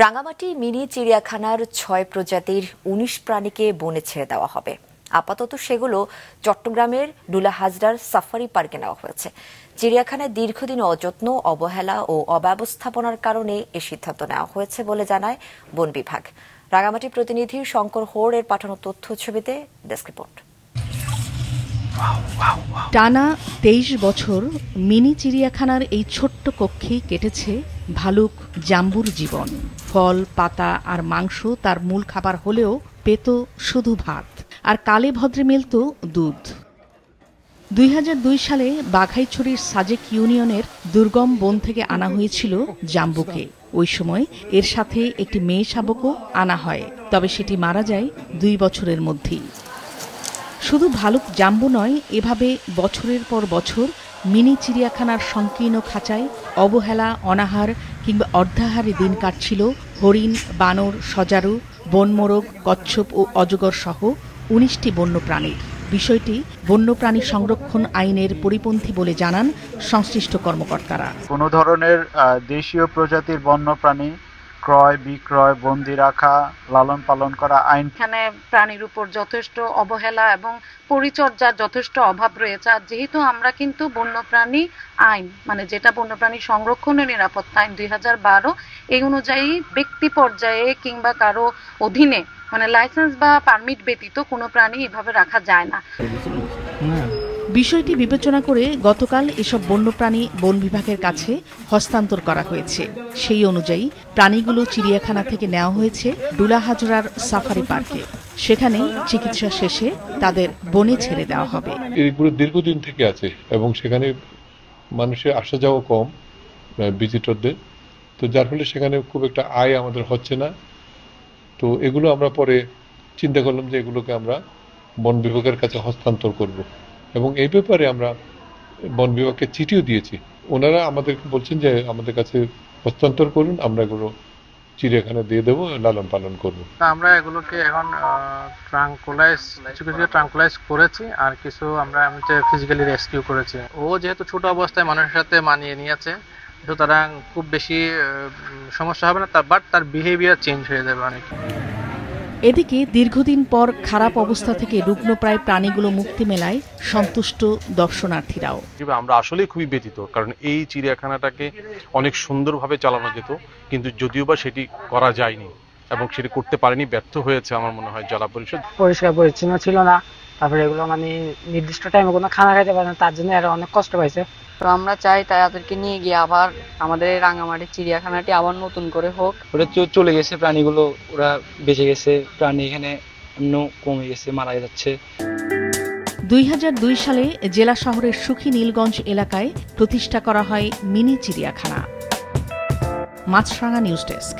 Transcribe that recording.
Rangamati mini চিড়িয়াখানার ৬ প্রজাতির ১৯ প্রাণীকে বনে ছেড়ে দেওয়া হবে। আপাতত সেগুলো চট্টগ্রামের ডুলা হাজরার সাফারি পার্কে নেওয়া হয়েছে। চিড়িয়াখানায় দীর্ঘদিন অযত্ন, অবহেলা ও অব্যবস্থাপনার কারণে এ সিদ্ধান্ত নেওয়া হয়েছে বলে জানায় বন বিভাগ। রাঙামাটি প্রতিনিধি শঙ্কর হোর এর পাঠানো তথ্য ছবিতে ডেস্ক রিপোর্ট। টানা ২৩ বছর মিনি চিড়িয়াখানার এই ছোট্ট কক্ষেই কেটেছে ভালুক জাম্বুর জীবন। ফল, পাতা আর মাংস তার মূল খাবার হলেও পেত শুধু ভাত, আর কালে ভদ্রে মিলত দুধ। ২০০২ সালে বাঘাইছড়ির সাজেক ইউনিয়নের দুর্গম বন থেকে আনা হয়েছিল জাম্বুকে। ওই সময় এর সাথে একটি মেয়ে শাবকও আনা হয়, তবে সেটি মারা যায় ২ বছরের মধ্যেই। শুধু ভালুক জাম্বু নয়, এভাবে বছরের পর বছর মিনি চিড়িয়াখানার সংকীর্ণ খাঁচায় অবহেলা, অনাহার কিংবা অর্ধাহারে দিন কাটছিল হরিণ, বানর, সজারু, বনমোরগ, কচ্ছপ ও অজগর সহ ১৯টি বন্যপ্রাণীর। বিষয়টি বন্যপ্রাণী সংরক্ষণ আইনের পরিপন্থী বলে জানান সংশ্লিষ্ট কর্মকর্তারা। কোনো ধরনের দেশীয় প্রজাতির বন্যপ্রাণী ক্রয়, বিক্রয়, বন্দি রাখা, লালন পালন করা আইন। এখানে প্রাণীর উপর যথেষ্ট অবহেলা এবং পরিচর্যার যথেষ্ট অভাব রয়েছে। আর যেহেতু আমরা কিন্তু বন্যপ্রাণী আইন, মানে যেটা বন্যপ্রাণী সংরক্ষণ ও নিরাপত্তা আইন ২০১২, এই অনুযায়ী ব্যক্তি পর্যায়ে কিংবা কারো অধীনে মানে লাইসেন্স বা পারমিট ব্যতীত কোনো প্রাণী এভাবে রাখা যায় না। বিষয়টি বিবেচনা করে গতকাল এসব বন্যপ্রাণী বন বিভাগের কাছে হস্তান্তর করা হয়েছে। সেই অনুযায়ী প্রাণীগুলো চিড়িয়াখানা থেকে নেওয়া হয়েছে ডুলা হাজরার সাফারি পার্কে। সেখানে চিকিৎসা শেষে তাদের বনে ছেড়ে দেওয়া হবে। এগুলো দীর্ঘদিন থেকে আছে এবং সেখানে মানুষের আসা যাওয়া কম ভিজিটরদের, তো যার ফলে সেখানে খুব একটা আয় আমাদের হচ্ছে না। তো এগুলো আমরা পরে চিন্তা করলাম যে এগুলোকে আমরা বন বিভাগের কাছে হস্তান্তর করব, এবং এই ব্যাপারে আমরা বন বিভাগকে চিঠিও দিয়েছি। ওনারা আমাদেরকে বলছেন যে আমাদের কাছে হস্তান্তর করুন, আমরা এগুলো চিড়িয়াখানা দিয়ে দেবো, লালন পালন করব। আমরা এগুলোকে এখন কিছু ট্রাঙ্কুলাইজ করেছি, আর কিছু আমরা ফিজিক্যালি রেস্কিউ করেছি। ও যেহেতু ছোট অবস্থায় মানুষের সাথে মানিয়ে নিয়েছে, সুতরাং খুব বেশি সমস্যা হবে না, বাট তার বিহেভিয়ার চেঞ্জ হয়ে যাবে অনেক। এদিকে দীর্ঘদিন পর খারাপ অবস্থা থেকে রুগ্নপ্রায় প্রাণীগুলো মুক্তি মেলায় সন্তুষ্ট দর্শনার্থীরাও। আমরা আসলে খুবই ব্যথিত, কারণ এই চিড়িয়াখানাটাকে অনেক সুন্দরভাবে চালানো যেত, কিন্তু যদিও বা সেটি করা যায়নি এবং সেটি করতে পারেনি, ব্যর্থ হয়েছে আমার মনে হয় জেলা পরিষদ। পরিষ্কার পরিচ্ছন্ন ছিল না, তারপরে এগুলো মানে নির্দিষ্ট টাইমে কোনো খানা খাইতে পারে না, তার জন্য এরা অনেক কষ্ট পাইছে। তো আমরা চাই তাদেরকে নিয়ে গিয়ে আবার আমাদের রাঙামাটি চিড়িয়াখানাটি আবার নতুন করে হোক। ওরা চলে গেছে প্রাণীগুলো, ওরা বেঁচে গেছে, প্রাণী এখানে কমে গেছে, মারা যাচ্ছে। ২০০২ সালে জেলা শহরের সুখী নীলগঞ্জ এলাকায় প্রতিষ্ঠা করা হয় মিনি চিড়িয়াখানা। মাছরাঙা নিউজ ডেস্ক।